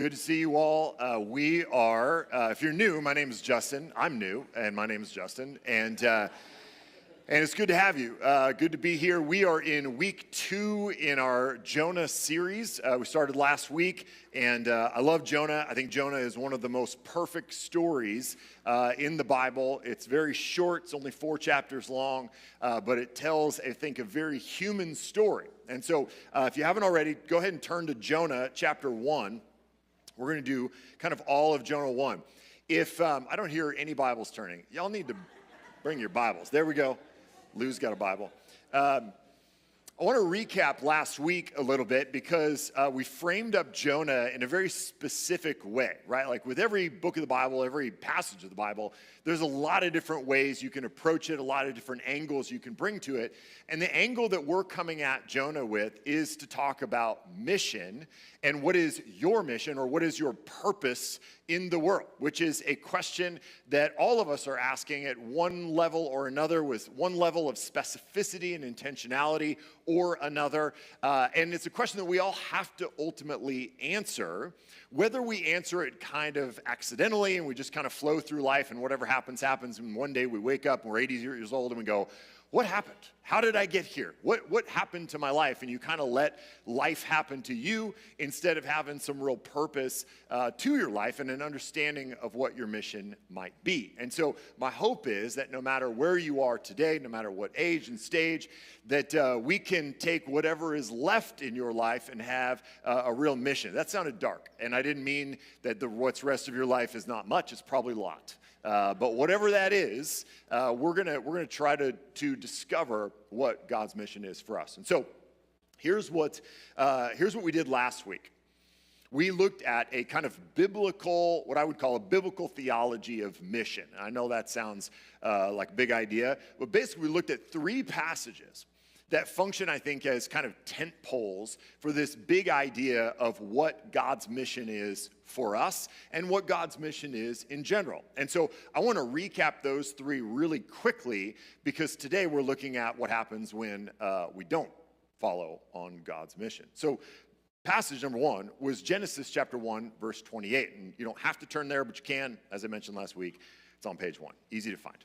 Good to see you all. If you're new, my name is Justin. I'm new, and my name is Justin. And it's good to have you. Good to be here. We are in week 2 in our Jonah series. We started last week, and I love Jonah. I think Jonah is one of the most perfect stories in the Bible. It's very short. It's only 4 chapters long, but it tells, I think, a very human story. And so if you haven't already, go ahead and turn to Jonah chapter 1. We're going to do kind of all of Jonah 1. If I don't hear any Bibles turning, y'all need to bring your Bibles. There we go. Lou's got a Bible. I want to recap last week a little bit because we framed up Jonah in a very specific way, right? Like with every book of the Bible, every passage of the Bible, there's a lot of different ways you can approach it, a lot of different angles you can bring to it. And the angle that we're coming at Jonah with is to talk about mission and what is your mission or what is your purpose in the world, which is a question that all of us are asking at one level or another with one level of specificity and intentionality or another. And it's a question that we all have to ultimately answer, whether we answer it kind of accidentally and we just kind of flow through life and whatever happens, happens. And one day we wake up and we're 80 years old and we go, what happened? How did I get here? What happened to my life? And you kind of let life happen to you instead of having some real purpose to your life and an understanding of what your mission might be. And so my hope is that no matter where you are today, no matter what age and stage, that we can take whatever is left in your life and have a real mission. That sounded dark, and I didn't mean that what's rest of your life is not much. It's probably a lot. But whatever that is, we're gonna try to discover what God's mission is for us. And so here's what we did last week. We looked at a kind of biblical, what I would call a biblical theology of mission. I know that sounds like a big idea, but basically we looked at 3 passages that function, I think, as kind of tent poles for this big idea of what God's mission is for us and what God's mission is in general. And so I want to recap those 3 really quickly because today we're looking at what happens when we don't follow on God's mission. So passage number 1 was Genesis chapter 1, verse 28. And you don't have to turn there, but you can. As I mentioned last week, it's on page 1. Easy to find.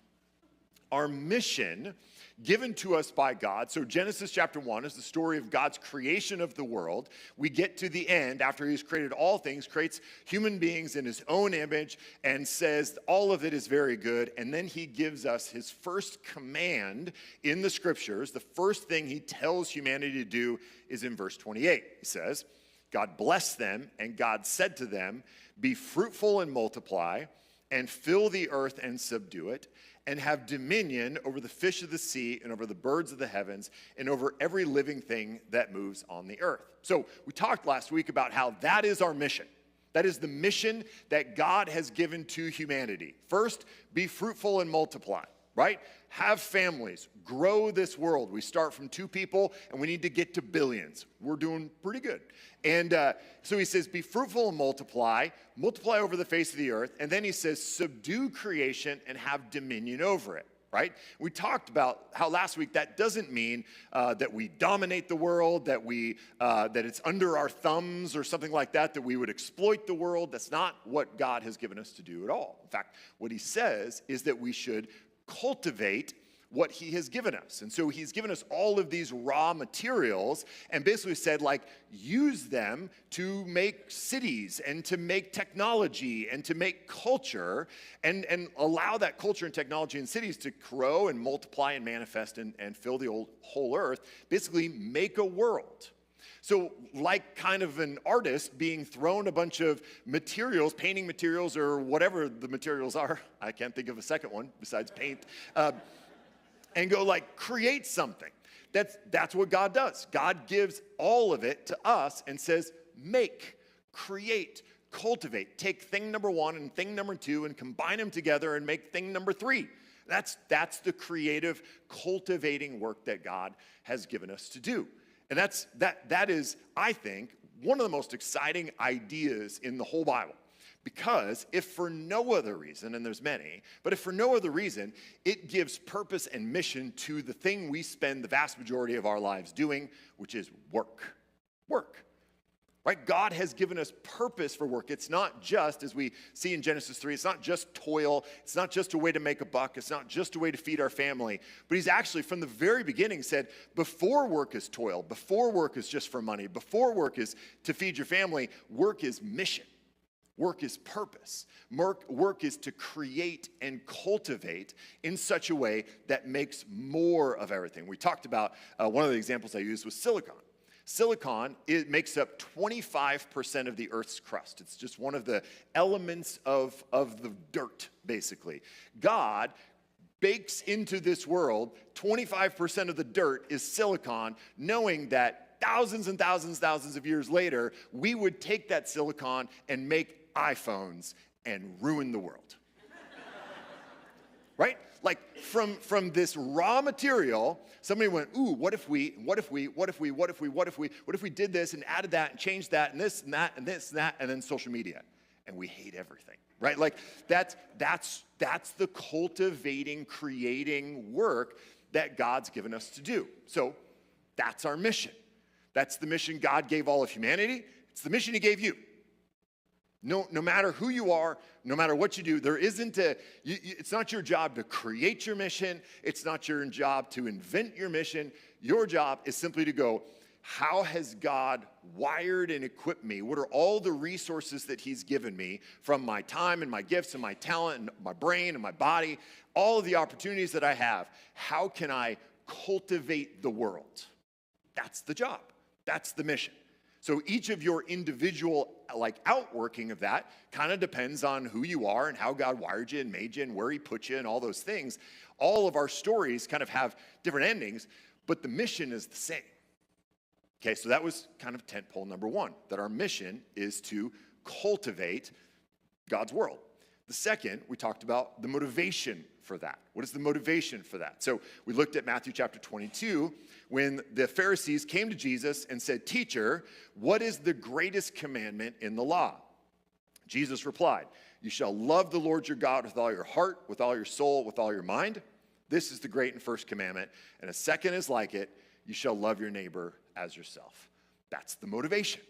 Our mission given to us by God. So Genesis chapter 1 is the story of God's creation of the world. We get to the end after he's created all things, creates human beings in his own image and says all of it is very good. And then he gives us his first command in the scriptures. The first thing he tells humanity to do is in verse 28. He says, God blessed them and God said to them, be fruitful and multiply and fill the earth and subdue it, and have dominion over the fish of the sea and over the birds of the heavens and over every living thing that moves on the earth. So we talked last week about how that is our mission. That is the mission that God has given to humanity. First, be fruitful and multiply, right? Have families, grow this world. We start from 2 people and we need to get to billions. We're doing pretty good. And so he says, be fruitful and multiply over the face of the earth. And then he says, subdue creation and have dominion over it, right? We talked about how last week that doesn't mean that we dominate the world, that it's under our thumbs or something like that we would exploit the world. That's not what God has given us to do at all. In fact, what he says is that we should cultivate what he has given us. And so he's given us all of these raw materials and basically said, like, use them to make cities and to make technology and to make culture and allow that culture and technology and cities to grow and multiply and manifest and fill the whole earth, basically make a world. So like kind of an artist being thrown a bunch of materials, painting materials or whatever the materials are, I can't think of a second one besides paint, and go like create something. That's what God does. God gives all of it to us and says, make, create, cultivate. Take thing number 1 and thing number 2 and combine them together and make thing number 3. That's the creative, cultivating work that God has given us to do. And that is, I think, one of the most exciting ideas in the whole Bible. Because if for no other reason, and there's many, but if for no other reason, it gives purpose and mission to the thing we spend the vast majority of our lives doing, which is work. Work. right? God has given us purpose for work. It's not just, as we see in Genesis 3, it's not just toil. It's not just a way to make a buck. It's not just a way to feed our family. But he's actually, from the very beginning, said, before work is toil, before work is just for money, before work is to feed your family, work is mission. Work is purpose. Work is to create and cultivate in such a way that makes more of everything. We talked about, one of the examples I used was silicon. Silicon, it makes up 25% of the Earth's crust. It's just one of the elements of the dirt, basically. God bakes into this world 25% of the dirt is silicon, knowing that thousands and thousands of years later, we would take that silicon and make iPhones and ruin the world. Right? Like from this raw material, somebody went, ooh, what if we did this and added that and changed that and this and that and this and that, and then social media. And we hate everything, right? Like that's the cultivating, creating work that God's given us to do. So that's our mission. That's the mission God gave all of humanity. It's the mission he gave you. No matter who you are, no matter what you do, there isn't it's not your job to create your mission. It's not your job to invent your mission. Your job is simply to go, how has God wired and equipped me? What are all the resources that he's given me from my time and my gifts and my talent and my brain and my body, all of the opportunities that I have? How can I cultivate the world? That's the job. That's the mission. So each of your individual outworking of that kind of depends on who you are and how God wired you and made you and where he put you and all those things. All of our stories kind of have different endings, but the mission is the same. Okay, so that was kind of tentpole number one, that our mission is to cultivate God's world. The second, we talked about the motivation for that. What is the motivation for that? So we looked at Matthew chapter 22, when the Pharisees came to Jesus and said, "Teacher, what is the greatest commandment in the law?" Jesus replied, "You shall love the Lord your God with all your heart, with all your soul, with all your mind. This is the great and first commandment. And a second is like it, you shall love your neighbor as yourself." That's the motivation.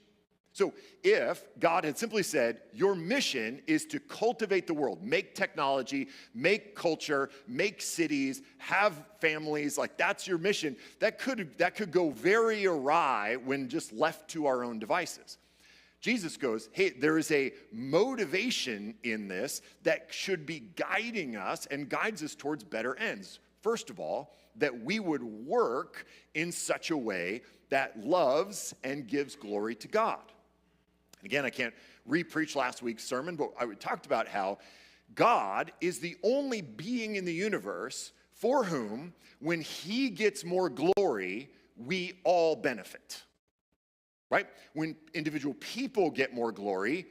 So if God had simply said, your mission is to cultivate the world, make technology, make culture, make cities, have families, like that's your mission, that could go very awry when just left to our own devices. Jesus goes, hey, there is a motivation in this that should be guiding us and guides us towards better ends. First of all, that we would work in such a way that loves and gives glory to God. Again, I can't re-preach last week's sermon, but I talked about how God is the only being in the universe for whom, when he gets more glory, we all benefit. Right? When individual people get more glory,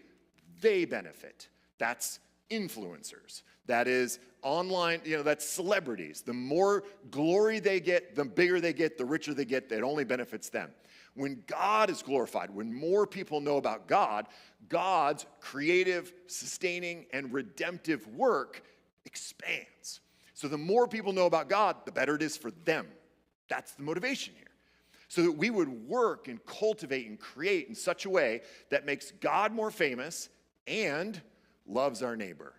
they benefit. That's influencers. That is online, that's celebrities. The more glory they get, the bigger they get, the richer they get, it only benefits them. When God is glorified, when more people know about God, God's creative, sustaining, and redemptive work expands. So the more people know about God, the better it is for them. That's the motivation here. So that we would work and cultivate and create in such a way that makes God more famous and loves our neighbor.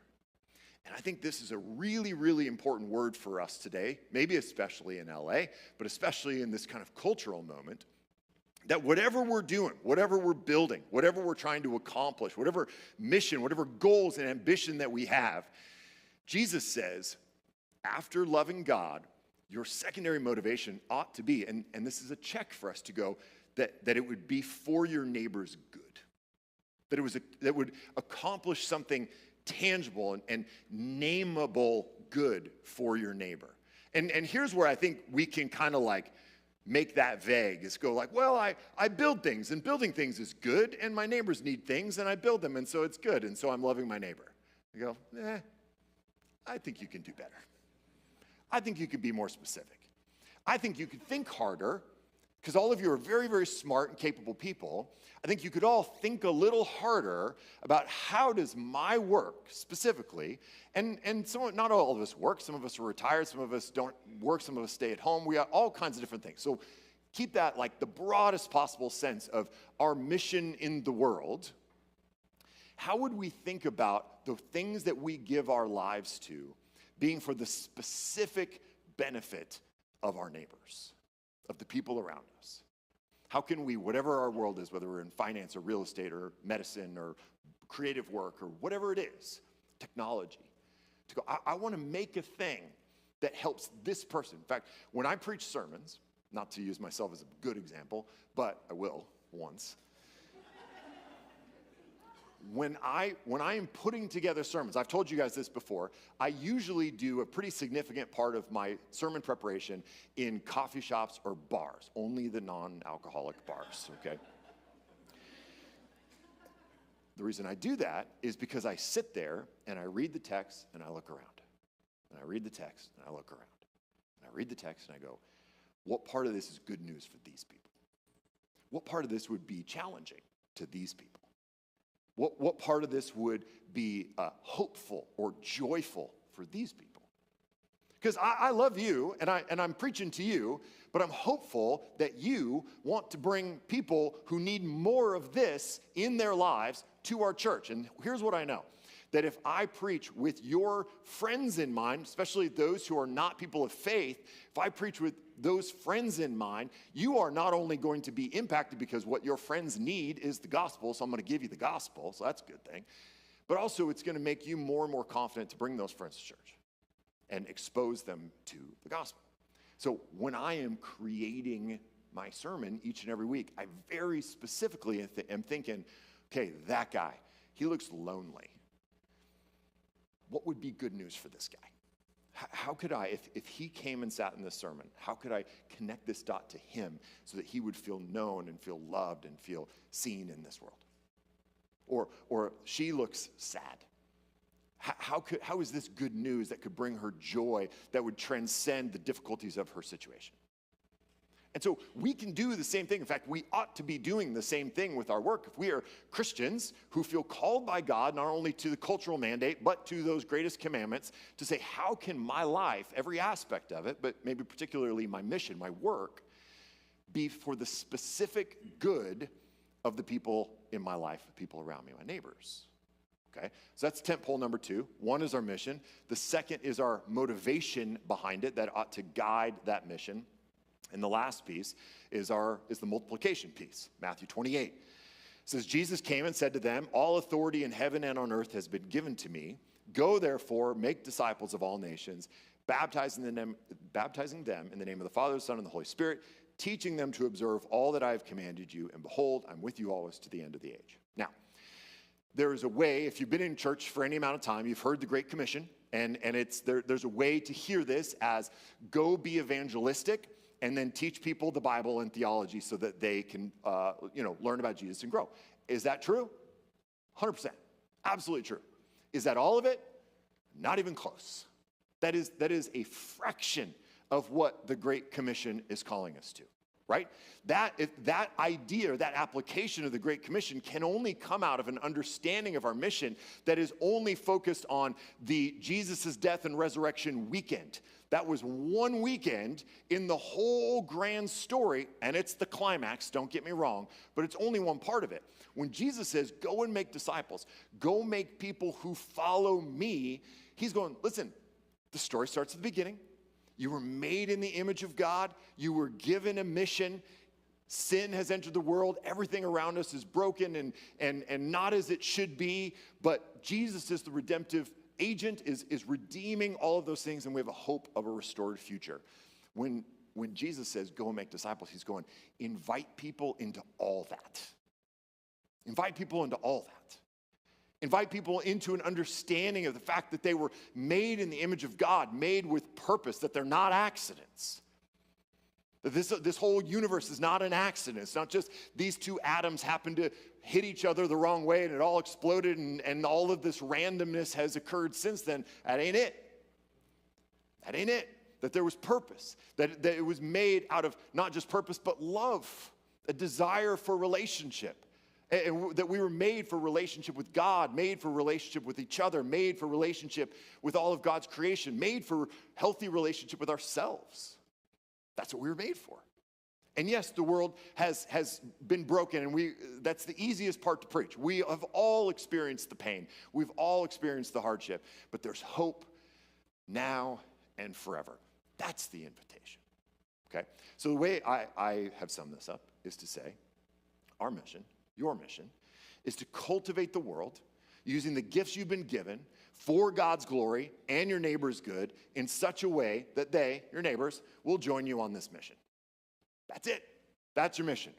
And I think this is a really, really important word for us today, maybe especially in LA, but especially in this kind of cultural moment. That whatever we're doing, whatever we're building, whatever we're trying to accomplish, whatever mission, whatever goals and ambition that we have, Jesus says, after loving God, your secondary motivation ought to be, and this is a check for us to go, that it would be for your neighbor's good. That would accomplish something tangible and nameable good for your neighbor. And here's where I think we can kind of make that vague, is go well, I build things, and building things is good, and my neighbors need things, and I build them, and so it's good, and so I'm loving my neighbor. I go, I think you can do better. I think you could be more specific. I think you could think harder, because all of you are very, very smart and capable people. I think you could all think a little harder about how does my work specifically, and not all of us work. Some of us are retired, some of us don't work, some of us stay at home. We got all kinds of different things. So keep that like the broadest possible sense of our mission in the world, how would we think about the things that we give our lives to being for the specific benefit of our neighbors, of the people around us? How can we, whatever our world is, whether we're in finance or real estate or medicine or creative work or whatever it is, technology, to go, I want to make a thing that helps this person. In fact, when I preach sermons, not to use myself as a good example, but I will once. When I am putting together sermons, I've told you guys this before, I usually do a pretty significant part of my sermon preparation in coffee shops or bars, only the non-alcoholic bars, okay? The reason I do that is because I sit there and I read the text and I look around. And I read the text and I look around. And I read the text and I go, what part of this is good news for these people? What part of this would be challenging to these people? What part of this would be hopeful or joyful for these people? Because I love you, and I'm preaching to you, but I'm hopeful that you want to bring people who need more of this in their lives to our church. And here's what I know, that if I preach with your friends in mind, especially those who are not people of faith, if I preach with those friends in mind, you are not only going to be impacted because what your friends need is the gospel, so I'm going to give you the gospel, so that's a good thing, but also it's going to make you more and more confident to bring those friends to church and expose them to the gospel. So when I am creating my sermon each and every week, I very specifically am thinking, okay, that guy, he looks lonely. What would be good news for this guy? How could I, if he came and sat in this sermon, how could I connect this dot to him so that he would feel known and feel loved and feel seen in this world? Or she looks sad. How is this good news that could bring her joy that would transcend the difficulties of her situation? And so we can do the same thing. In fact, we ought to be doing the same thing with our work. If we are Christians who feel called by God, not only to the cultural mandate, but to those greatest commandments, to say, how can my life, every aspect of it, but maybe particularly my mission, my work, be for the specific good of the people in my life, the people around me, my neighbors? Okay, so that's tent pole number 2. One is our mission. The second is our motivation behind it that ought to guide that mission. And the last piece is the multiplication piece. Matthew 28 says, Jesus came and said to them, all authority in heaven and on earth has been given to me. Go therefore, make disciples of all nations, baptizing them in the name of the Father, the Son, and the Holy Spirit, teaching them to observe all that I have commanded you. And behold, I'm with you always to the end of the age. Now, there is a way, if you've been in church for any amount of time, you've heard the Great Commission, and there's a way to hear this as go be evangelistic, and then teach people the Bible and theology so that they can, learn about Jesus and grow. Is that true? 100%. Absolutely true. Is that all of it? Not even close. That is a fraction of what the Great Commission is calling us to, right? That idea, that application of the Great Commission can only come out of an understanding of our mission that is only focused on the Jesus' death and resurrection weekend. That was one weekend in the whole grand story, and it's the climax, don't get me wrong, but it's only one part of it. When Jesus says, go and make disciples, go make people who follow me, he's going, listen, the story starts at the beginning. You were made in the image of God. You were given a mission. Sin has entered the world. Everything around us is broken and not as it should be, but Jesus is the redemptive agent, is redeeming all of those things, and we have a hope of a restored future. When Jesus says, go and make disciples, he's going, invite people into all that. Invite people into all that. Invite people into an understanding of the fact that they were made in the image of God, made with purpose, that they're not accidents. That this whole universe is not an accident. It's not just these two atoms happened to hit each other the wrong way and it all exploded and all of this randomness has occurred since then. That ain't it. That ain't it. That there was purpose. That it was made out of not just purpose, but love, a desire for relationship. And that we were made for relationship with God, made for relationship with each other, made for relationship with all of God's creation, made for healthy relationship with ourselves. That's what we were made for. And yes, the world has been broken, and that's the easiest part to preach. We have all experienced the pain. We've all experienced the hardship, but there's hope now and forever. That's the invitation, okay? So the way I have summed this up is to say, our mission, your mission, is to cultivate the world using the gifts you've been given for God's glory and your neighbor's good in such a way that they, your neighbors, will join you on this mission. That's it. That's your mission.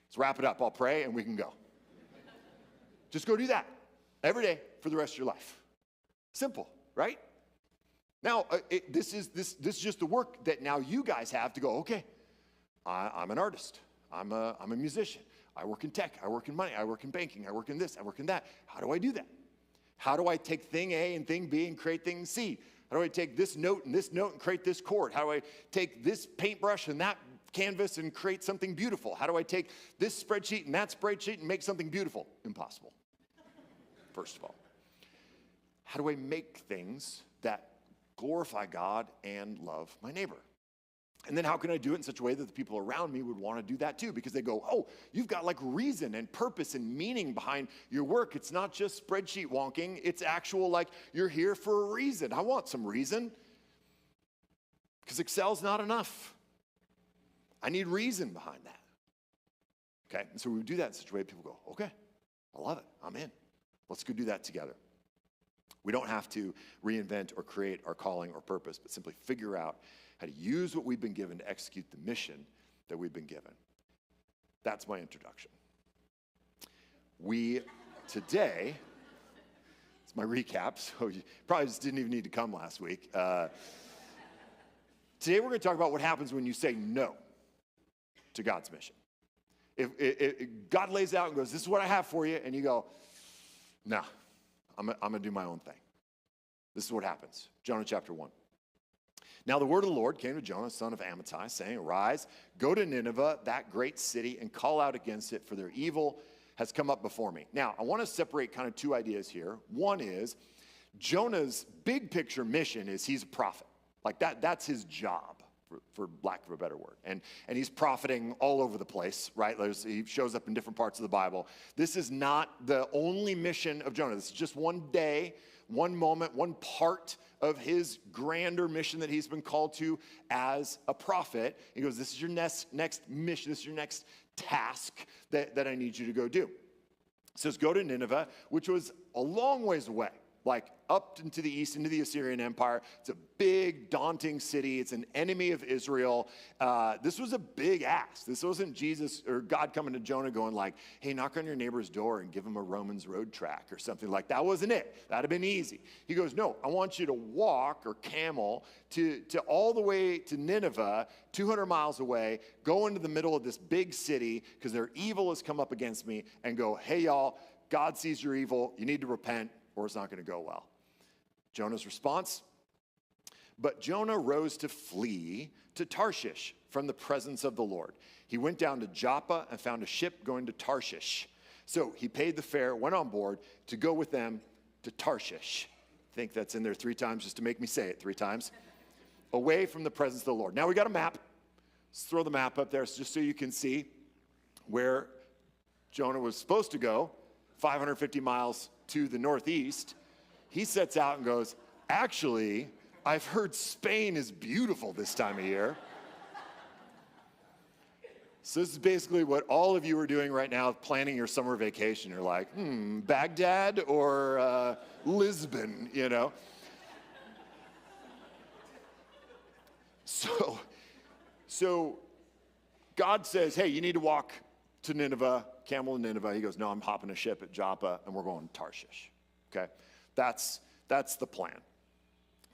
Let's wrap it up. I'll pray and we can go. Just go do that every day for the rest of your life. Simple, right? Now, this is just the work that now you guys have to go, okay, I'm an artist. I'm a musician. I work in tech. I work in money. I work in banking. I work in this. I work in that. How do I do that? How do I take thing A and thing B and create thing C? How do I take this note and create this chord? How do I take this paintbrush and that canvas and create something beautiful? How do I take this spreadsheet and that spreadsheet and make something beautiful? Impossible, first of all. How do I make things that glorify God and love my neighbor? And then how can I do it in such a way that the people around me would want to do that too? Because they go, oh, you've got like reason and purpose and meaning behind your work. It's not just spreadsheet wonking. It's actual, like, you're here for a reason. I want some reason. Because Excel's not enough. I need reason behind that. Okay, and so we would do that in such a way that people go, okay, I love it. I'm in. Let's go do that together. We don't have to reinvent or create our calling or purpose, but simply figure out how to use what we've been given to execute the mission that we've been given. That's my introduction. Today, it's my recap, so you probably just didn't even need to come last week. Today we're going to talk about what happens when you say no to God's mission. If God lays out and goes, this is what I have for you, and you go, no, I'm going to do my own thing. This is what happens. Jonah chapter 1. Now the word of the Lord came to Jonah, son of Amittai, saying, arise, go to Nineveh, that great city, and call out against it, for their evil has come up before me. Now, I want to separate kind of two ideas here. One is Jonah's big picture mission is he's a prophet. Like that's his job, for lack of a better word. And he's profiting all over the place, right? He shows up in different parts of the Bible. This is not the only mission of Jonah. This is just one day, one moment, one part of his grander mission that he's been called to as a prophet. He goes, this is your next mission, this is your next task that I need you to go do. It says, go to Nineveh, which was a long ways away, like up into the east, into the Assyrian Empire. It's a big, daunting city. It's an enemy of Israel. This was a big ask. This wasn't Jesus or God coming to Jonah going like, hey, knock on your neighbor's door and give him a Romans road track or something like that. Wasn't it. That'd have been easy. He goes, no, I want you to walk or camel to all the way to Nineveh, 200 miles away, go into the middle of this big city because their evil has come up against me, and go, hey, y'all, God sees your evil. You need to repent, or it's not going to go well. Jonah's response, but Jonah rose to flee to Tarshish from the presence of the Lord. He went down to Joppa and found a ship going to Tarshish. So he paid the fare, went on board to go with them to Tarshish. I think that's in there 3 times just to make me say it 3 times. Away from the presence of the Lord. Now we got a map. Let's throw the map up there just so you can see where Jonah was supposed to go, 550 miles to the northeast. He sets out and goes, actually, I've heard Spain is beautiful this time of year. So this is basically what all of you are doing right now, planning your summer vacation. You're like, Baghdad or Lisbon, you know? So God says, hey, you need to walk to Nineveh, camel to Nineveh. He goes, no, I'm hopping a ship at Joppa, and we're going to Tarshish, okay? That's the plan.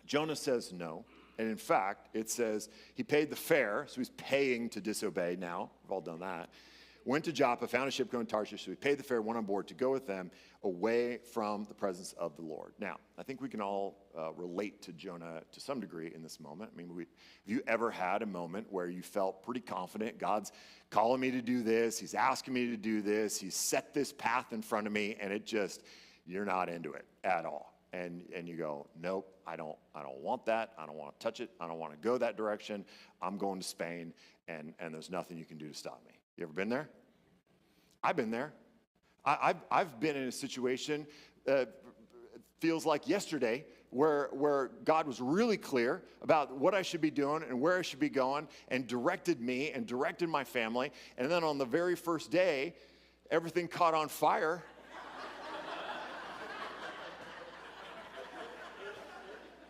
Jonah says no, and in fact, it says he paid the fare, so he's paying to disobey now. We've all done that. Went to Joppa, found a ship going to Tarshish, so he paid the fare, went on board to go with them away from the presence of the Lord. Now, I think we can all relate to Jonah to some degree in this moment. I mean, have you ever had a moment where you felt pretty confident, God's calling me to do this, he's asking me to do this, he's set this path in front of me, and you're not into it at all. and you go, nope, I don't want that. I don't want to touch it. I don't want to go that direction. I'm going to Spain, and there's nothing you can do to stop me. You ever been there? I've been there. I've been in a situation, feels like yesterday, where God was really clear about what I should be doing and where I should be going, and directed me and directed my family. And then on the very first day, everything caught on fire.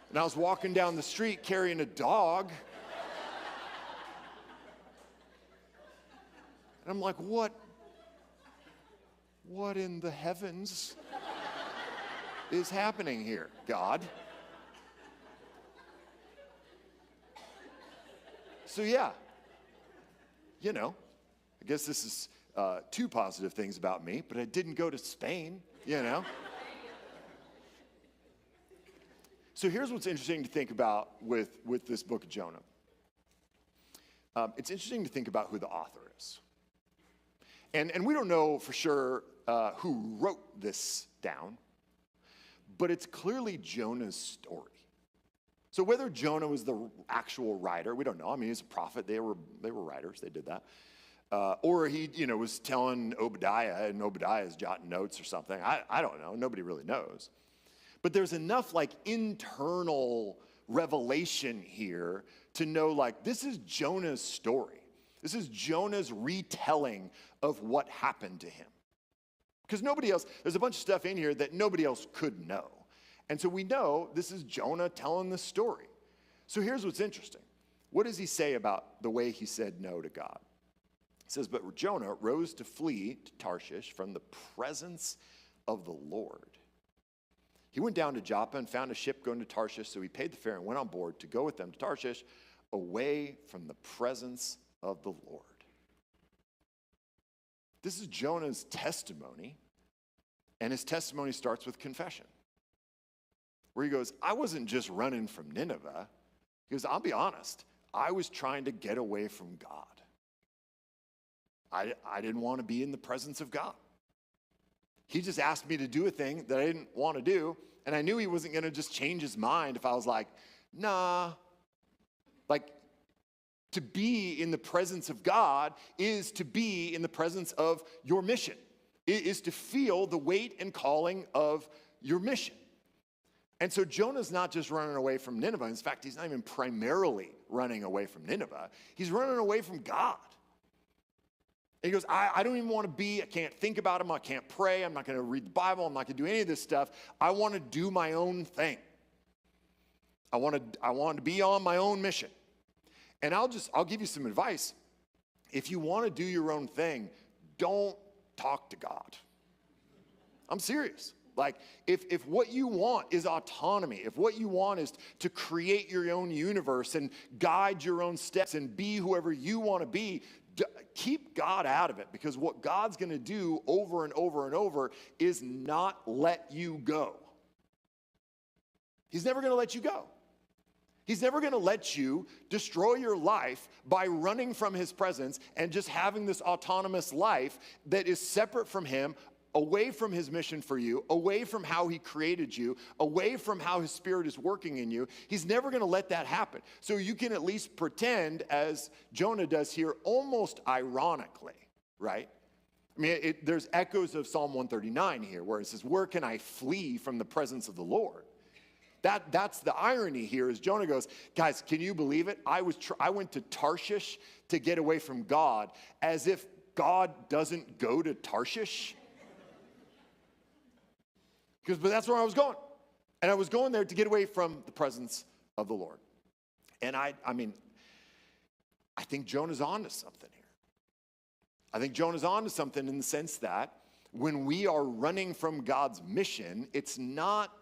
And I was walking down the street carrying a dog. And I'm like, what in the heavens is happening here, God? So yeah, I guess this is two positive things about me, but I didn't go to Spain, So here's what's interesting to think about with this book of Jonah. It's interesting to think about who the author is. And we don't know for sure who wrote this down, but it's clearly Jonah's story. So whether Jonah was the actual writer, we don't know. I mean, he's a prophet. They were writers. They did that. Or he, was telling Obadiah, and Obadiah is jotting notes or something. I don't know. Nobody really knows. But there's enough internal revelation here to know this is Jonah's story. This is Jonah's retelling of what happened to him. Because nobody else, there's a bunch of stuff in here that nobody else could know. And so we know this is Jonah telling the story. So here's what's interesting. What does he say about the way he said no to God? He says, but Jonah rose to flee to Tarshish from the presence of the Lord. He went down to Joppa and found a ship going to Tarshish, so he paid the fare and went on board to go with them to Tarshish, away from the presence of the Lord. This is Jonah's testimony, and his testimony starts with confession, where he goes, I wasn't just running from Nineveh. He goes, I'll be honest, I was trying to get away from God. I didn't want to be in the presence of God. He just asked me to do a thing that I didn't want to do, and I knew he wasn't going to just change his mind if I was like, nah. To be in the presence of God is to be in the presence of your mission. It is to feel the weight and calling of your mission. And so Jonah's not just running away from Nineveh. In fact, he's not even primarily running away from Nineveh. He's running away from God. And he goes, I don't even want to be, I can't think about him, I can't pray, I'm not going to read the Bible, I'm not going to do any of this stuff. I want to do my own thing. I want to be on my own mission. And I'll give you some advice. If you want to do your own thing, don't talk to God. I'm serious. If what you want is autonomy, if what you want is to create your own universe and guide your own steps and be whoever you want to be, keep God out of it, because what God's going to do over and over and over is not let you go. He's never going to let you go. He's never going to let you destroy your life by running from his presence and just having this autonomous life that is separate from him, away from his mission for you, away from how he created you, away from how his spirit is working in you. He's never going to let that happen. So you can at least pretend, as Jonah does here, almost ironically, right? I mean, there's echoes of Psalm 139 here, where it says, where can I flee from the presence of the Lord? That's the irony here, is Jonah goes, guys, can you believe it? I went to Tarshish to get away from God, as if God doesn't go to Tarshish. But that's where I was going. And I was going there to get away from the presence of the Lord. And I think Jonah's on to something here. I think Jonah's on to something in the sense that when we are running from God's mission, it's not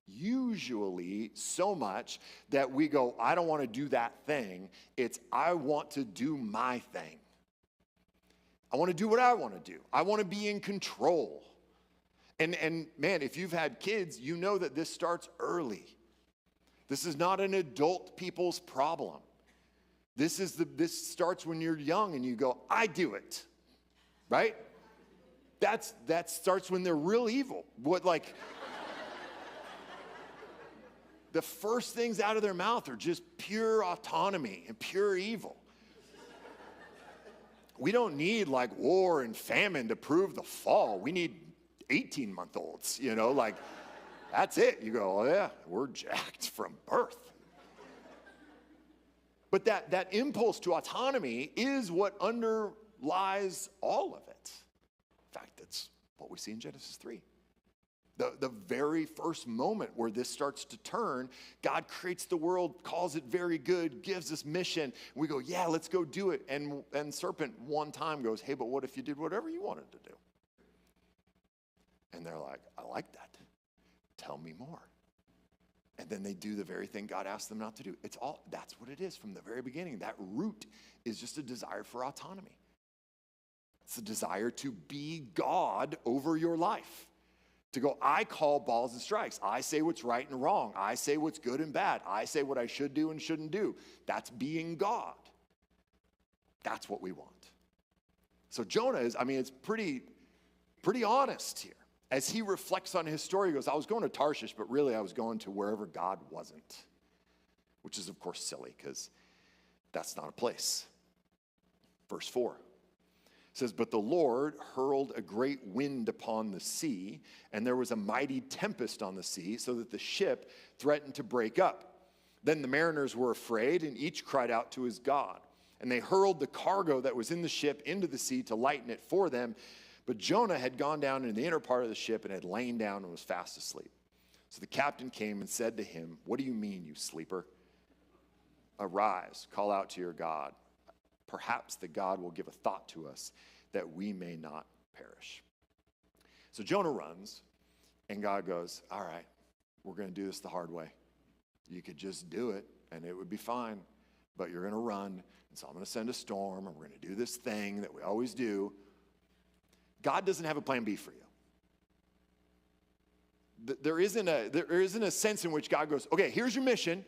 usually so much that we go, I don't want to do that thing. It's, I want to do my thing. I want to do what I want to do. I want to be in control. And man, if you've had kids, you know that this starts early. This is not an adult people's problem. This starts when you're young and you go, I do it, right? That starts when they're real evil. the first things out of their mouth are just pure autonomy and pure evil. We don't need like war and famine to prove the fall. We need 18-month-olds, like that's it. You go, oh yeah, we're jacked from birth. But that impulse to autonomy is what underlies all of it. In fact, that's what we see in Genesis 3. The very first moment where this starts to turn, God creates the world, calls it very good, gives us mission. We go, yeah, let's go do it. And serpent one time goes, hey, but what if you did whatever you wanted to do? And they're like, I like that. Tell me more. And then they do the very thing God asked them not to do. That's what it is from the very beginning. That root is just a desire for autonomy. It's a desire to be God over your life. To go, I call balls and strikes. I say what's right and wrong. I say what's good and bad. I say what I should do and shouldn't do. That's being God. That's what we want. So Jonah it's pretty honest here. As he reflects on his story, he goes, I was going to Tarshish, but really I was going to wherever God wasn't. Which is, of course, silly because that's not a place. Verse 4. It says, but the Lord hurled a great wind upon the sea, and there was a mighty tempest on the sea, so that the ship threatened to break up. Then the mariners were afraid, and each cried out to his God. And they hurled the cargo that was in the ship into the sea to lighten it for them. But Jonah had gone down into the inner part of the ship and had lain down and was fast asleep. So the captain came and said to him, what do you mean, you sleeper? Arise, call out to your God. Perhaps the God will give a thought to us that we may not perish. So Jonah runs, and God goes, all right, we're going to do this the hard way. You could just do it, and it would be fine, but you're going to run, and so I'm going to send a storm, and we're going to do this thing that we always do. God doesn't have a plan B for you. There isn't a sense in which God goes, okay, here's your mission.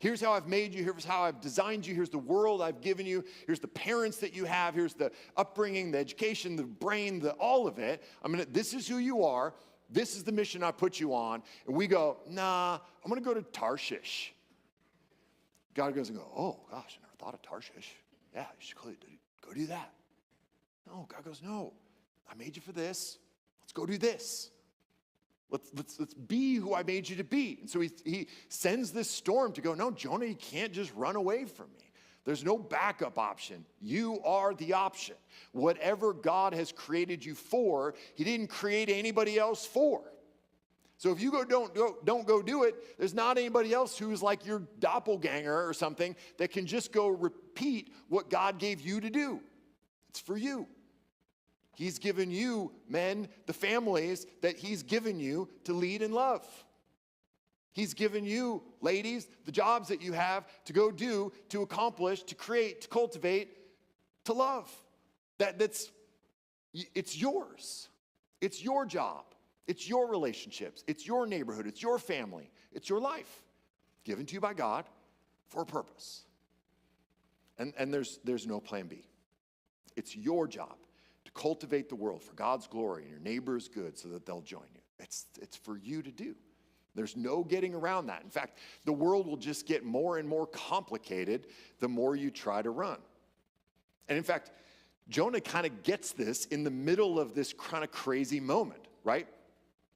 Here's how I've made you. Here's how I've designed you. Here's the world I've given you. Here's the parents that you have. Here's the upbringing, the education, the brain, all of it. This is who you are. This is the mission I put you on. And we go, nah, I'm going to go to Tarshish. God goes and go, oh, gosh, I never thought of Tarshish. Yeah, you should go do that. No, God goes, no, I made you for this. Let's go do this. Let's be who I made you to be. And so he sends this storm to go, no, Jonah, you can't just run away from me. There's no backup option. You are the option. Whatever God has created you for, he didn't create anybody else for. So if you don't go do it, there's not anybody else who's like your doppelganger or something that can just go repeat what God gave you to do. It's for you. He's given you, men, the families that he's given you to lead and love. He's given you, ladies, the jobs that you have to go do, to accomplish, to create, to cultivate, to love. It's yours. It's your job. It's your relationships. It's your neighborhood. It's your family. It's your life given to you by God for a purpose. And there's no plan B. It's your job to cultivate the world for God's glory and your neighbor's good so that they'll join you. It's for you to do. There's no getting around that. In fact, the world will just get more and more complicated the more you try to run. And in fact, Jonah kind of gets this in the middle of this kind of crazy moment, right?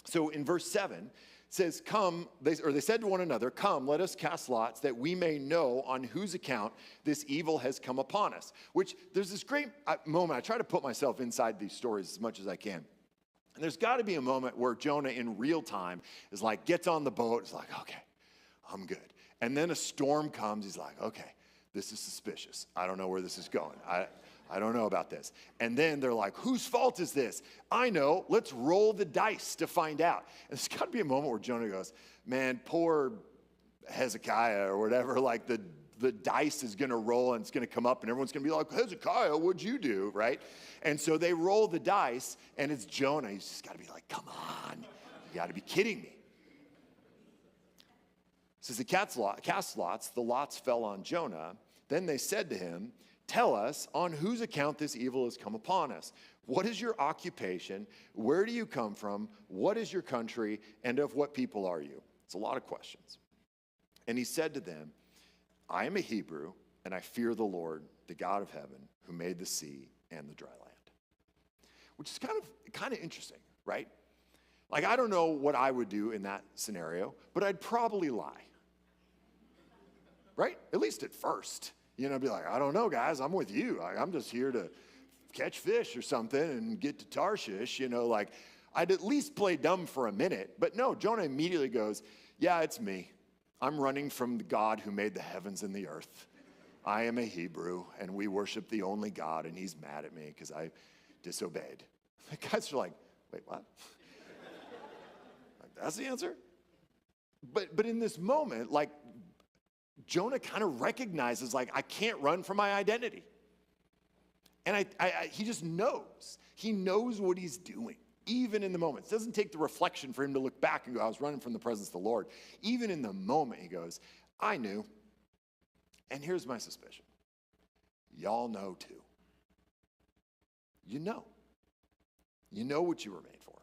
So in verse 7, it says, they said to one another, come, let us cast lots that we may know on whose account this evil has come upon us. Which there's this great moment. I try to put myself inside these stories as much as I can. And there's got to be a moment where Jonah in real time is like, gets on the boat, is like, okay, I'm good. And then a storm comes, he's like, okay, this is suspicious. I don't know where this is going. I don't know about this. And then they're like, whose fault is this? I know, let's roll the dice to find out. And there's got to be a moment where Jonah goes, man, poor Hezekiah or whatever, like the dice is going to roll and it's going to come up and everyone's going to be like, Hezekiah, what'd you do, right? And so they roll the dice and it's Jonah. He's just got to be like, come on, you got to be kidding me. It says, cast lots, the lots fell on Jonah. Then they said to him, tell us on whose account this evil has come upon us. What is your occupation? Where do you come from? What is your country? And of what people are you? It's a lot of questions. And he said to them, I am a Hebrew, and I fear the Lord, the God of heaven, who made the sea and the dry land. Which is kind of interesting, right? Like, I don't know what I would do in that scenario, but I'd probably lie. Right? At least at first. You know, be like, I don't know, guys, I'm with you. I'm just here to catch fish or something and get to Tarshish. You know, like, I'd at least play dumb for a minute. But no, Jonah immediately goes, yeah, it's me. I'm running from the God who made the heavens and the earth. I am a Hebrew, and we worship the only God, and he's mad at me because I disobeyed. The guys are like, wait, what? Like, that's the answer? But in this moment, like, Jonah kind of recognizes, like, I can't run from my identity. And he just knows. He knows what he's doing, even in the moment. It doesn't take the reflection for him to look back and go, I was running from the presence of the Lord. Even in the moment, he goes, I knew. And here's my suspicion. Y'all know too. You know. You know what you were made for.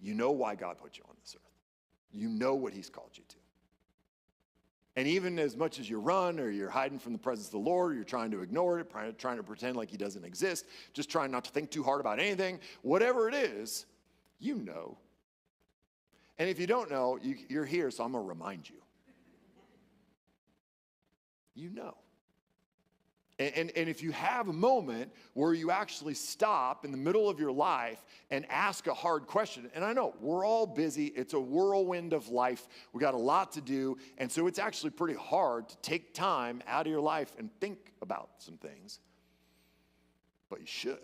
You know why God put you on this earth. You know what he's called you to. And even as much as you run or you're hiding from the presence of the Lord, or you're trying to ignore it, trying to pretend like he doesn't exist, just trying not to think too hard about anything, whatever it is, you know. And if you don't know, you're here, so I'm going to remind you. You know. And if you have a moment where you actually stop in the middle of your life and ask a hard question, and I know we're all busy, it's a whirlwind of life, we got a lot to do, and so it's actually pretty hard to take time out of your life and think about some things, but you should.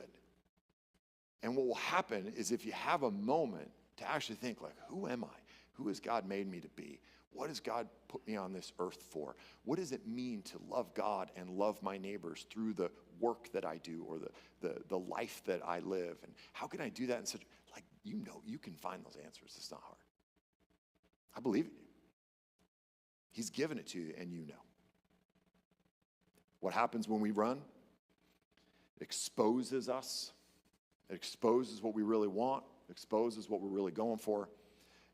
And what will happen is if you have a moment to actually think, like, who am I? Who has God made me to be? What has God put me on this earth for? What does it mean to love God and love my neighbors through the work that I do or the life that I live? And how can I do that in such, like, you know, you can find those answers. It's not hard. I believe in you. He's given it to you, and you know. What happens when we run? It exposes us. It exposes what we really want. It exposes what we're really going for.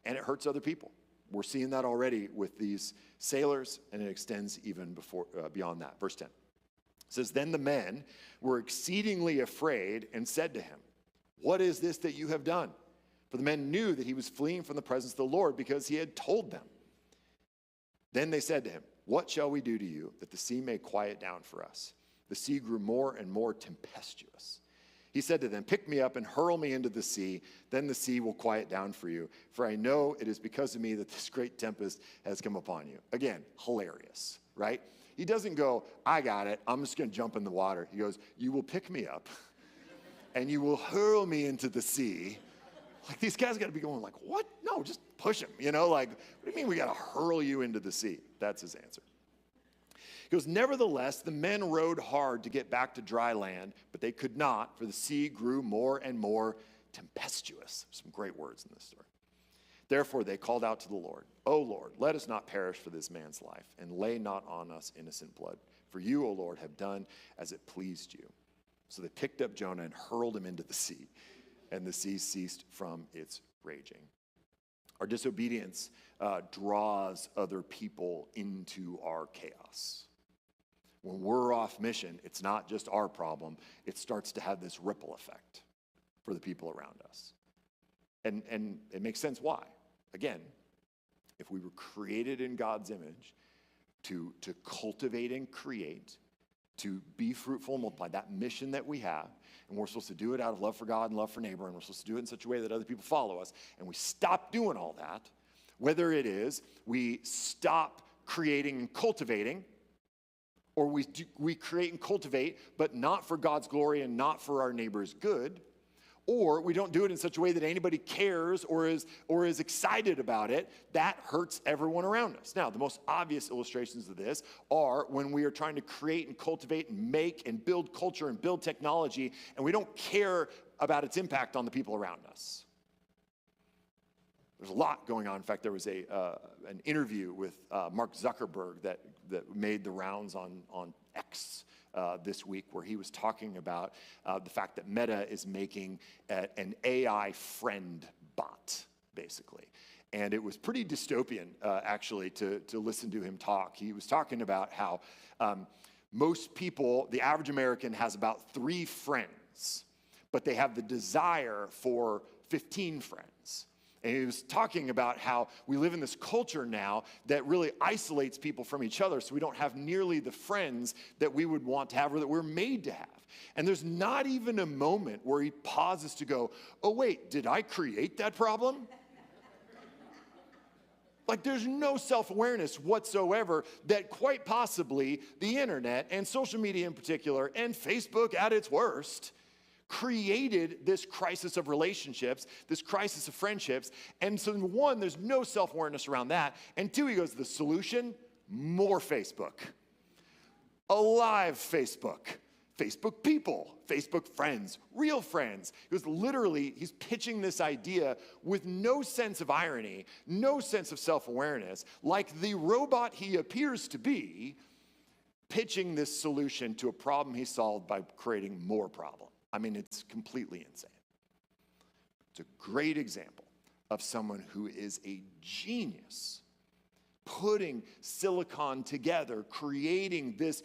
And it hurts other people. We're seeing that already with these sailors, and it extends even beyond that. Verse 10 says, then the men were exceedingly afraid and said to him, what is this that you have done? For the men knew that he was fleeing from the presence of the Lord because he had told them. Then they said to him, what shall we do to you that the sea may quiet down for us? The sea grew more and more tempestuous. He said to them, pick me up and hurl me into the sea. Then the sea will quiet down for you. For I know it is because of me that this great tempest has come upon you. Again, hilarious, right? He doesn't go, I got it. I'm just going to jump in the water. He goes, you will pick me up and you will hurl me into the sea. Like, these guys got to be going like, what? No, just push him. You know, like, what do you mean we got to hurl you into the sea? That's his answer. He goes, nevertheless, the men rowed hard to get back to dry land, but they could not, for the sea grew more and more tempestuous. Some great words in this story. Therefore, they called out to the Lord, O Lord, let us not perish for this man's life, and lay not on us innocent blood. For you, O Lord, have done as it pleased you. So they picked up Jonah and hurled him into the sea, and the sea ceased from its raging. Our disobedience draws other people into our chaos. When we're off mission, it's not just our problem. It starts to have this ripple effect for the people around us. And it makes sense why. Again, if we were created in God's image to cultivate and create, to be fruitful and multiply, that mission that we have, and we're supposed to do it out of love for God and love for neighbor, and we're supposed to do it in such a way that other people follow us, and we stop doing all that, whether it is we stop creating and cultivating, or we create and cultivate, but not for God's glory and not for our neighbor's good, or we don't do it in such a way that anybody cares or is excited about it, that hurts everyone around us. Now, the most obvious illustrations of this are when we are trying to create and cultivate and make and build culture and build technology, and we don't care about its impact on the people around us. There's a lot going on. In fact, there was an interview with Mark Zuckerberg that made the rounds on X this week, where he was talking about the fact that Meta is making an AI friend bot, basically. And it was pretty dystopian, actually, to listen to him talk. He was talking about how most people, the average American, has about 3 friends, but they have the desire for 15 friends. And he was talking about how we live in this culture now that really isolates people from each other, so we don't have nearly the friends that we would want to have or that we're made to have. And there's not even a moment where he pauses to go, oh wait, did I create that problem? Like, there's no self-awareness whatsoever that quite possibly the internet and social media in particular and Facebook at its worst created this crisis of relationships, this crisis of friendships. And so 1, there's no self-awareness around that. And 2, he goes, the solution, more Facebook. Alive Facebook. Facebook people, Facebook friends, real friends. He was literally, he's pitching this idea with no sense of irony, no sense of self-awareness, like the robot he appears to be, pitching this solution to a problem he solved by creating more problem. I mean, it's completely insane. It's a great example of someone who is a genius, putting silicon together, creating this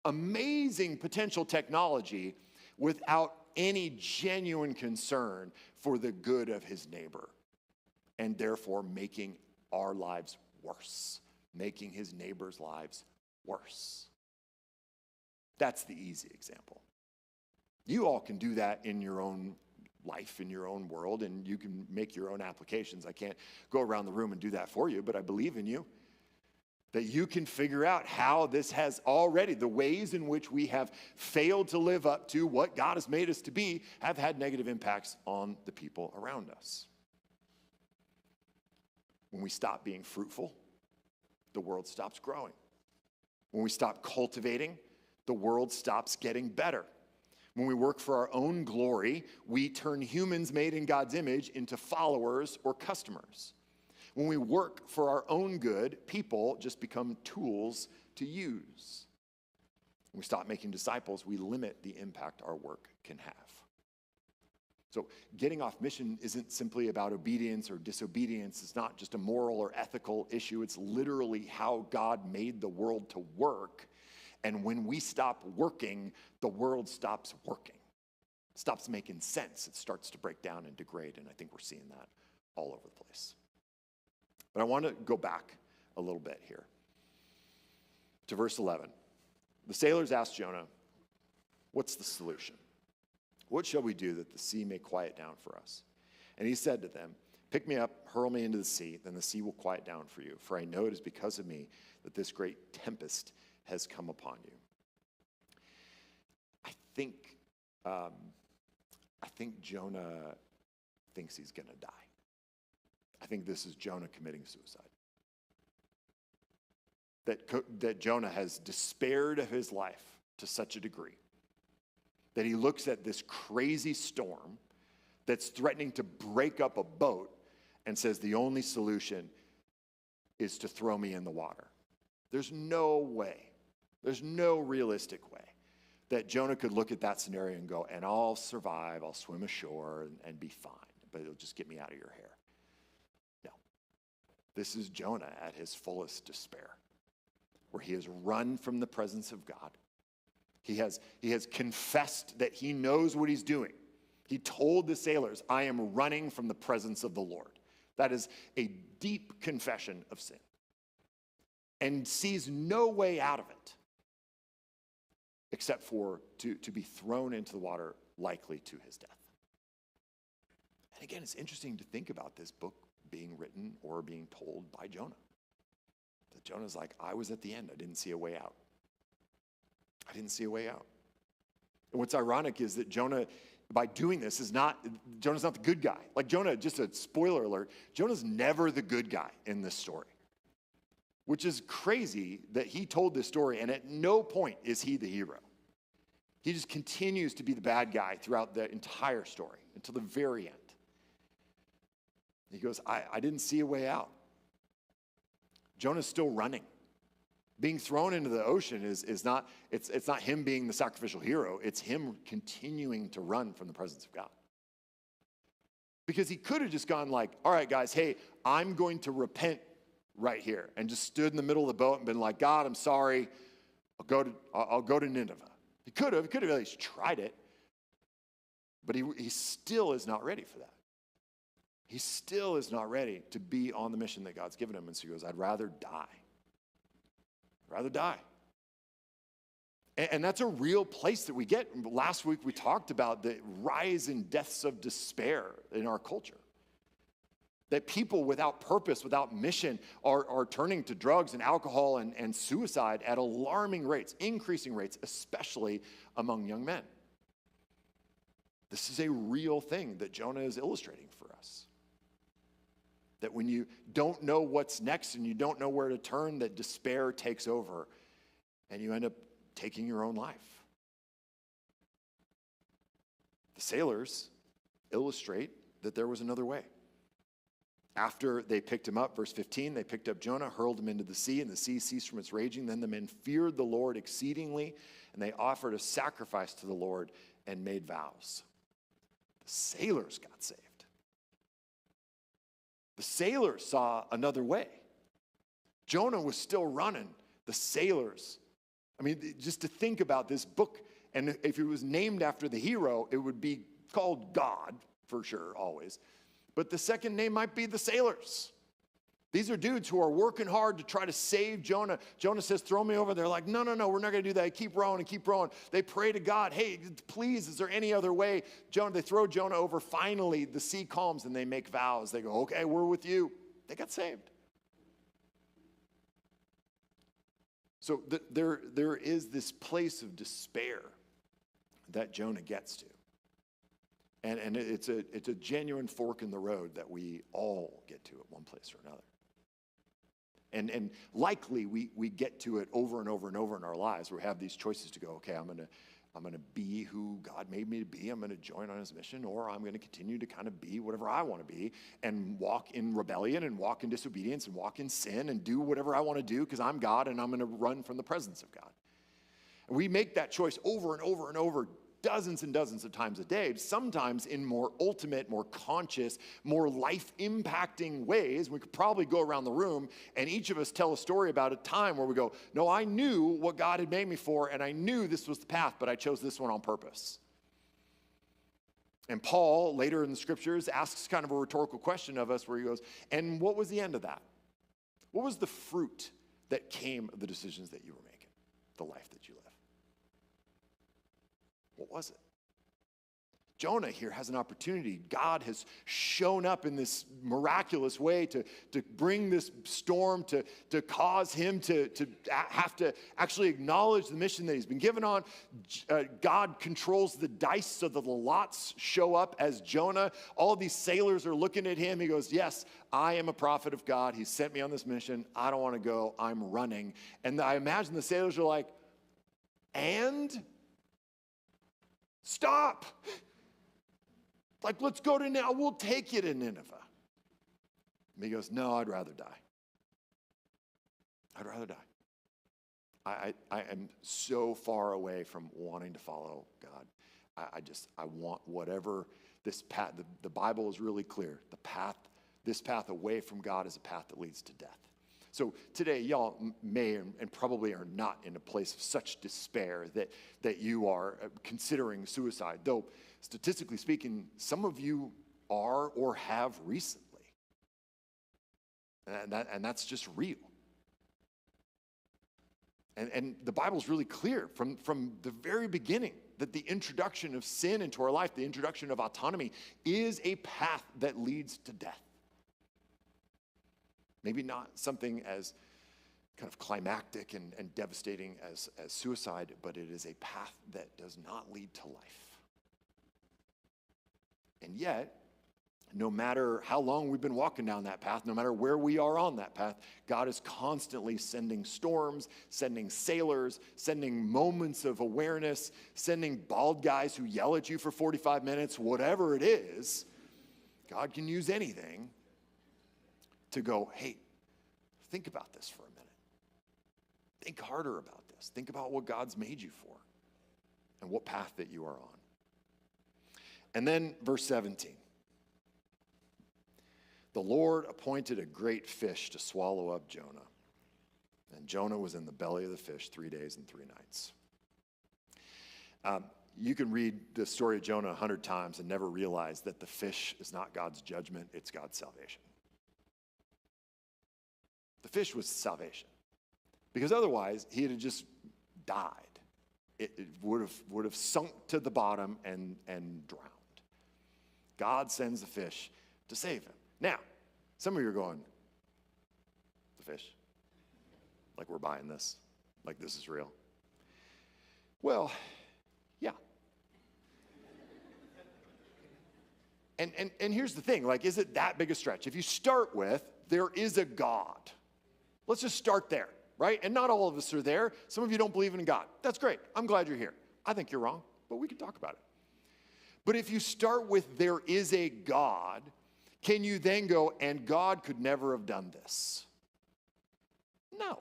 amazing potential technology without any genuine concern for the good of his neighbor, and therefore making our lives worse, making his neighbor's lives worse. That's the easy example. You all can do that in your own life, in your own world, and you can make your own applications. I can't go around the room and do that for you, but I believe in you. That you can figure out how this has already, the ways in which we have failed to live up to what God has made us to be, have had negative impacts on the people around us. When we stop being fruitful, the world stops growing. When we stop cultivating, the world stops getting better. When we work for our own glory, we turn humans made in God's image into followers or customers. When we work for our own good, people just become tools to use. When we stop making disciples, we limit the impact our work can have. So getting off mission isn't simply about obedience or disobedience. It's not just a moral or ethical issue. It's literally how God made the world to work. And when we stop working, the world stops working. It stops making sense. It starts to break down and degrade. And I think we're seeing that all over the place. But I want to go back a little bit here to verse 11. The sailors asked Jonah, what's the solution? What shall we do that the sea may quiet down for us? And he said to them, pick me up, hurl me into the sea, then the sea will quiet down for you. For I know it is because of me that this great tempest has come upon you. I think Jonah thinks he's going to die. I think this is Jonah committing suicide. That Jonah has despaired of his life to such a degree that he looks at this crazy storm that's threatening to break up a boat and says the only solution is to throw me in the water. There's no way, there's no realistic way that Jonah could look at that scenario and go, and I'll survive, I'll swim ashore and be fine, but it'll just get me out of your hair. No. This is Jonah at his fullest despair, where he has run from the presence of God. He has confessed that he knows what he's doing. He told the sailors, I am running from the presence of the Lord. That is a deep confession of sin. And sees no way out of it except for to be thrown into the water, likely to his death. And again, it's interesting to think about this book being written or being told by Jonah. That Jonah's like, I was at the end. I didn't see a way out. I didn't see a way out. And what's ironic is that Jonah, by doing this, Jonah's not the good guy. Like Jonah, just a spoiler alert, Jonah's never the good guy in this story. Which is crazy that he told this story, and at no point is he the hero. He just continues to be the bad guy throughout the entire story until the very end. He goes, I didn't see a way out. Jonah's still running. Being thrown into the ocean is not him being the sacrificial hero. It's him continuing to run from the presence of God. Because he could have just gone like, all right, guys, hey, I'm going to repent right here, and just stood in the middle of the boat and been like, God, I'm sorry, I'll go to Nineveh. He could have at least tried it, but he still is not ready for that. He still is not ready to be on the mission that God's given him. And so he goes, I'd rather die. I'd rather die. And that's a real place that we get. Last week we talked about the rise in deaths of despair in our culture. That people without purpose, without mission, are turning to drugs and alcohol and suicide at alarming rates, increasing rates, especially among young men. This is a real thing that Jonah is illustrating for us. That when you don't know what's next and you don't know where to turn, that despair takes over and you end up taking your own life. The sailors illustrate that there was another way. After they picked him up, verse 15, they picked up Jonah, hurled him into the sea, and the sea ceased from its raging. Then the men feared the Lord exceedingly, and they offered a sacrifice to the Lord and made vows. The sailors got saved. The sailors saw another way. Jonah was still running. The sailors, just to think about this book, and if it was named after the hero, it would be called God, for sure, always. But the second name might be the sailors. These are dudes who are working hard to try to save Jonah. Jonah says, throw me over. They're like, no, we're not going to do that. Keep rowing and keep rowing. They pray to God, hey, please, is there any other way? They throw Jonah over. Finally, the sea calms and they make vows. They go, okay, we're with you. They got saved. So there is this place of despair that Jonah gets to. And it's a genuine fork in the road that we all get to at one place or another. And likely we get to it over and over and over in our lives where we have these choices to go, okay, I'm gonna be who God made me to be. I'm gonna join on his mission, or I'm gonna continue to kind of be whatever I want to be and walk in rebellion and walk in disobedience and walk in sin and do whatever I want to do because I'm God and I'm gonna run from the presence of God. And we make that choice over and over and over, dozens and dozens of times a day, sometimes in more ultimate, more conscious, more life-impacting ways. We could probably go around the room and each of us tell a story about a time where we go, no, I knew what God had made me for and I knew this was the path, but I chose this one on purpose. And Paul, later in the scriptures, asks kind of a rhetorical question of us where he goes, and what was the end of that? What was the fruit that came of the decisions that you were making, the life that you live? What was it? Jonah here has an opportunity. God has shown up in this miraculous way to bring this storm, to cause him to have to actually acknowledge the mission that he's been given on. God controls the dice so that the lots show up as Jonah. All these sailors are looking at him. He goes, yes, I am a prophet of God. He sent me on this mission. I don't want to go. I'm running. And I imagine the sailors are like, and? Stop. Like, let's go to Nineveh. We'll take you to Nineveh. And he goes, no, I'd rather die. I'd rather die. I am so far away from wanting to follow God. I want whatever this path, the Bible is really clear. This path away from God is a path that leads to death. So today, y'all may and probably are not in a place of such despair that you are considering suicide, though statistically speaking, some of you are or have recently. And that's just real. And the Bible's really clear from the very beginning that the introduction of sin into our life, the introduction of autonomy, is a path that leads to death. Maybe not something as kind of climactic and devastating as suicide, but it is a path that does not lead to life. And yet, no matter how long we've been walking down that path, no matter where we are on that path, God is constantly sending storms, sending sailors, sending moments of awareness, sending bald guys who yell at you for 45 minutes, whatever it is. God can use anything to go, hey, think about this for a minute. Think harder about this. Think about what God's made you for and what path that you are on. And then verse 17. The Lord appointed a great fish to swallow up Jonah. And Jonah was in the belly of the fish 3 days and 3 nights. You can read the story of Jonah 100 times and never realize that the fish is not God's judgment, it's God's salvation. The fish was salvation. Because otherwise, he'd have just died. It would have sunk to the bottom and drowned. God sends the fish to save him. Now, some of you are going, the fish? Like we're buying this? Like this is real? Well, yeah. And here's the thing, like, is it that big a stretch? If you start with, there is a God. Let's just start there, right? And not all of us are there. Some of you don't believe in God. That's great. I'm glad you're here. I think you're wrong, but we can talk about it. But if you start with there is a God, can you then go, and God could never have done this? No.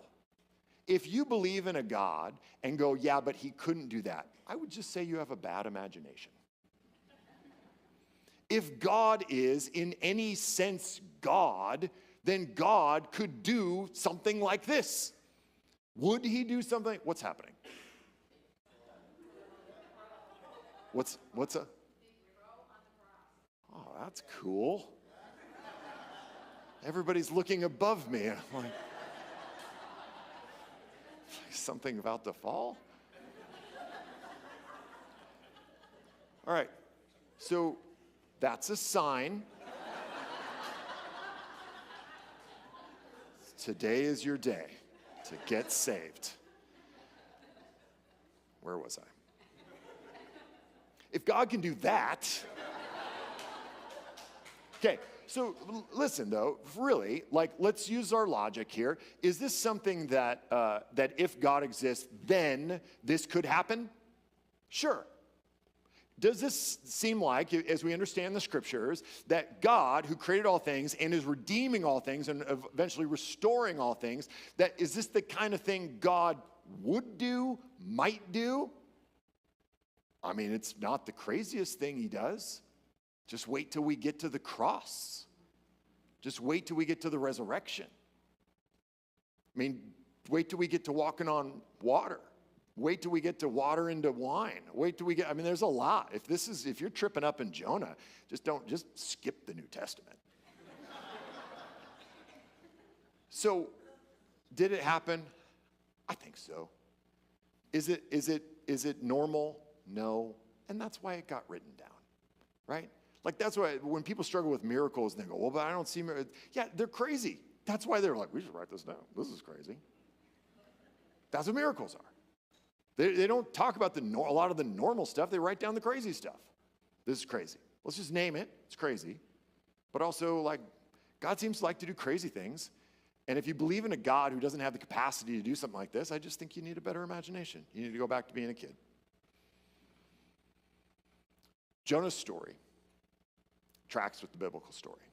If you believe in a God and go, yeah, but he couldn't do that, I would just say you have a bad imagination. If God is in any sense God, then God could do something like this. Would he do something? What's happening? What's a? Oh, that's cool. Everybody's looking above me. I'm like, something about to fall? All right, so that's a sign. Today is your day to get saved. Where was I? If God can do that, okay, so listen though, really, like let's use our logic here. Is this something that if God exists, then this could happen? Sure. Does this seem like, as we understand the scriptures, that God, who created all things and is redeeming all things and eventually restoring all things, that is this the kind of thing God would do, might do? I mean, it's not the craziest thing he does. Just wait till we get to the cross. Just wait till we get to the resurrection. I mean, wait till we get to walking on water. Wait till we get to water into wine. Wait till we get, I mean, there's a lot. If you're tripping up in Jonah, just skip the New Testament. So, did it happen? I think so. Is it normal? No. And that's why it got written down, right? Like that's why when people struggle with miracles, they go, well, but I don't see miracles. Yeah, they're crazy. That's why they're like, we should write this down. This is crazy. That's what miracles are. They don't talk about a lot of the normal stuff. They write down the crazy stuff. This is crazy. Let's just name it. It's crazy. But also, like, God seems to like to do crazy things. And if you believe in a God who doesn't have the capacity to do something like this, I just think you need a better imagination. You need to go back to being a kid. Jonah's story tracks with the biblical story.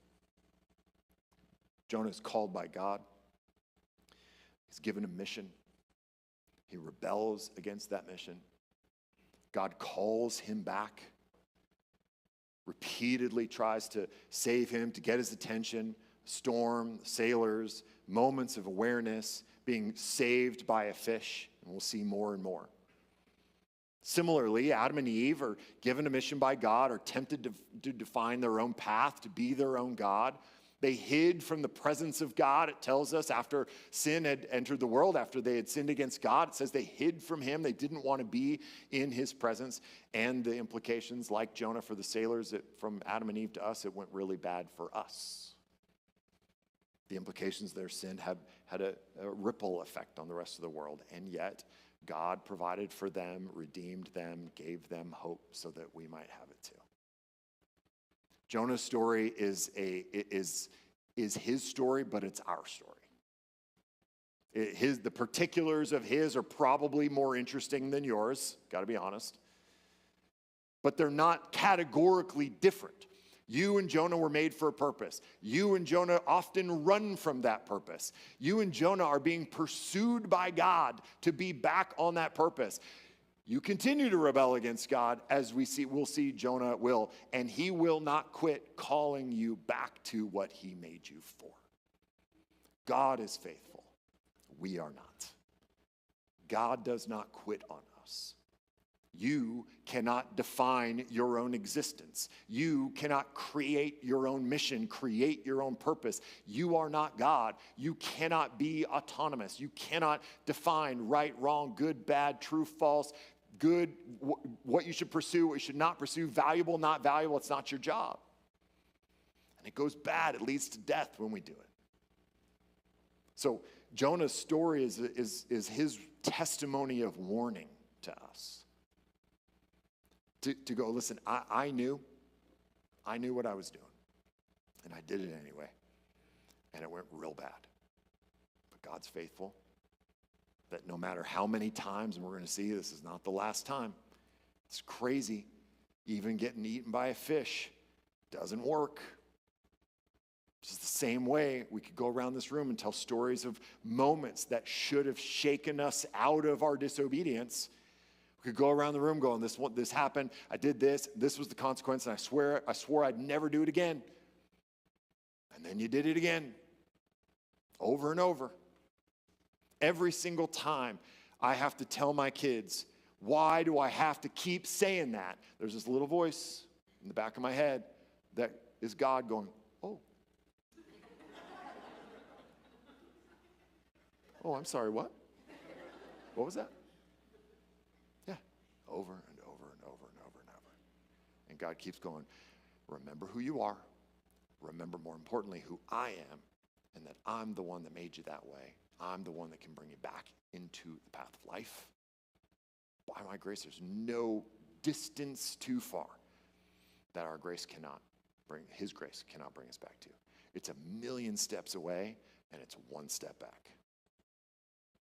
Jonah is called by God. He's given a mission. He rebels against that mission. God calls him back, repeatedly tries to save him, to get his attention. Storm, sailors, moments of awareness, being saved by a fish, and we'll see more and more. Similarly, Adam and Eve are given a mission by God, are tempted to define their own path, to be their own God. They hid from the presence of God. It tells us after sin had entered the world, after they had sinned against God, it says they hid from him. They didn't want to be in his presence. And the implications, like Jonah for the sailors, from Adam and Eve to us, it went really bad for us. The implications of their sin had a ripple effect on the rest of the world. And yet, God provided for them, redeemed them, gave them hope so that we might have it too. Jonah's story is his story, but it's our story. The particulars of his are probably more interesting than yours, got to be honest. But they're not categorically different. You and Jonah were made for a purpose. You and Jonah often run from that purpose. You and Jonah are being pursued by God to be back on that purpose. You continue to rebel against God, as we'll see Jonah will, and he will not quit calling you back to what he made you for. God is faithful. We are not. God does not quit on us. You cannot define your own existence. You cannot create your own mission, create your own purpose. You are not God. You cannot be autonomous. You cannot define right, wrong, good, bad, true, false, good, what you should pursue, what you should not pursue, valuable, not valuable. It's not your job. And it goes bad. It leads to death when we do it. So Jonah's story is his testimony of warning to us. To go, listen, I knew what I was doing, and I did it anyway, and it went real bad. But God's faithful, that no matter how many times, and we're going to see this is not the last time, it's crazy, even getting eaten by a fish doesn't work. It's the same way we could go around this room and tell stories of moments that should have shaken us out of our disobedience. We could go around the room going, this happened, I did this was the consequence, and I swore I'd never do it again. And then you did it again, over and over. Every single time I have to tell my kids, why do I have to keep saying that? There's this little voice in the back of my head that is God going, oh. Oh, I'm sorry, what? What was that? Yeah, over and over and over and over and over. And God keeps going, remember who you are. Remember, more importantly, who I am, and that I'm the one that made you that way. I'm the one that can bring you back into the path of life. By my grace, there's no distance too far that our grace cannot bring, his grace cannot bring us back to. It's a million steps away, and it's one step back.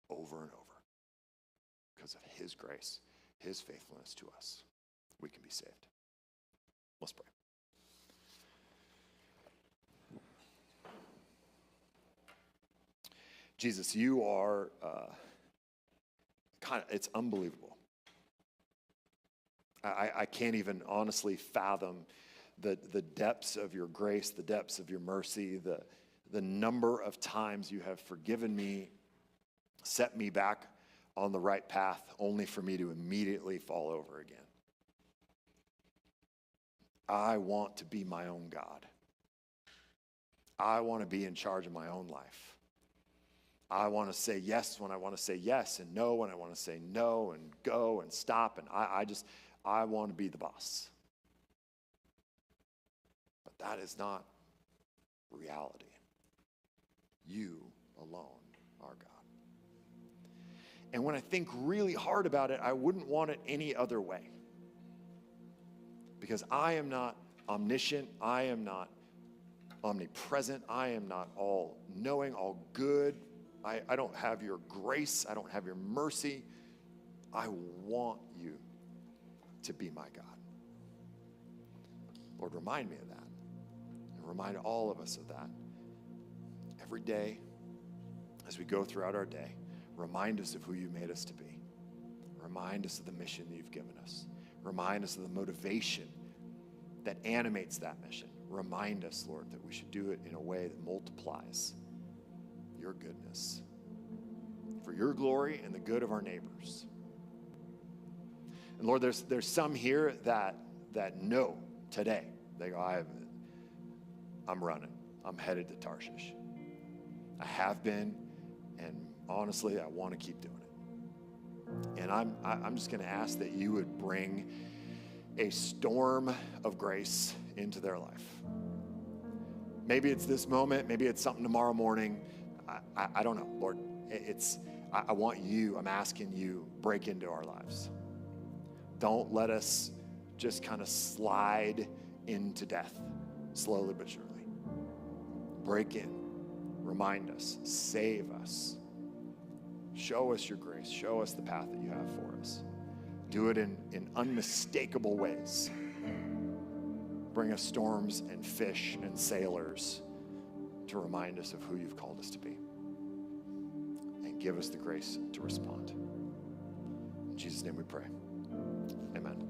Over and over. Because of his grace, his faithfulness to us, we can be saved. Let's pray. Jesus, you are it's unbelievable. I can't even honestly fathom the depths of your grace, the depths of your mercy, the number of times you have forgiven me, set me back on the right path, only for me to immediately fall over again. I want to be my own God. I want to be in charge of my own life. I want to say yes when I want to say yes, and no when I want to say no, and go and stop, and I want to be the boss. But that is not reality. You alone are God. And when I think really hard about it, I wouldn't want it any other way. Because I am not omniscient, I am not omnipresent, I am not all knowing, all good. I don't have your grace, I don't have your mercy. I want you to be my God. Lord, remind me of that. And remind all of us of that. Every day, as we go throughout our day, remind us of who you made us to be. Remind us of the mission that you've given us. Remind us of the motivation that animates that mission. Remind us, Lord, that we should do it in a way that multiplies your goodness for your glory and the good of our neighbors. And Lord, there's some here that know today. They go, I'm running. I'm headed to Tarshish. I have been, and honestly, I want to keep doing it. And I'm just going to ask that you would bring a storm of grace into their life. Maybe it's this moment. Maybe it's something tomorrow morning. I don't know, Lord. I want you, I'm asking you, break into our lives. Don't let us just kind of slide into death, slowly but surely. Break in, remind us, save us. Show us your grace. Show us the path that you have for us. Do it in unmistakable ways. Bring us storms and fish and sailors to remind us of who you've called us to be. And give us the grace to respond. In Jesus' name we pray. Amen.